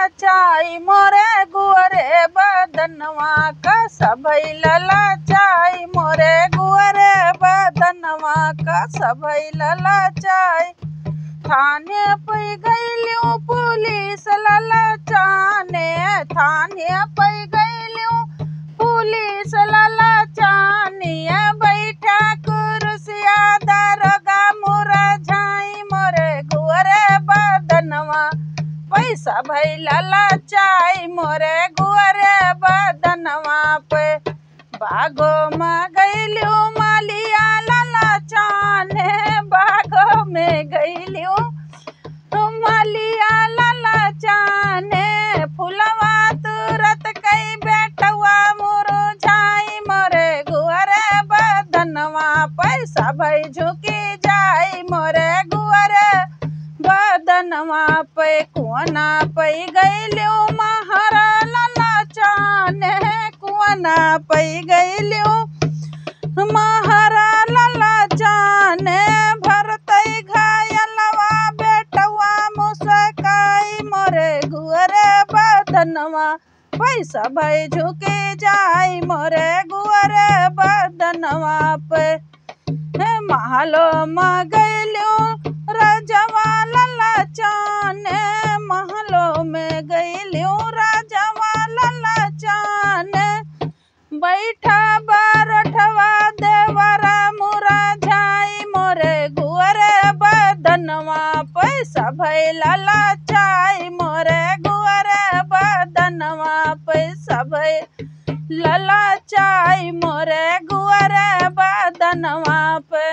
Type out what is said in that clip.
लाचाई मोरे गुअरे बदनवा कसा भइल लाचाई मोरे गुअरे बदनवा कसा भइल लाचाई। थाने पे गइलियो पुलिस ललचाने, थाने पे गइलियो पुलिस ललचानी। बैठा कुर्सिया दरोगा मुरझाई मोरे गुअरे बदनवा पैसा भइल लाचाई मोरे गुअरे बदनवा पे। बागो में गइलियो मालिया ललचाने, बागो में गइलियो मालिया ललचाने। फुलवा तुरत कई बेटवा मुरझाई मोरे गुअरे बदनवा पैसा भई झुकी जाई मोरे गुअरे बदनवा पे। कुआना पे गइलियो महरा ललचाने, कुआना पे गइलियो महरा ललचाने। भरतई घायलवा बेटवा मुस्काई मोरे गुअरे बदनवा पैसा भई झुकी जाई मोरे गुअरे बदनवा पे। महलो में गइलियो राजवा ललचाने, महलो में गइलियो राजवा ललचाने। बैठा बारठवा देवरा मुरझाई मोरे गुअरे बदनवा पैसा भइल लाचाई मोरे गुअरे बदनवा पैसा भइल लाचाई मोरे गुअरे बदनवा पे।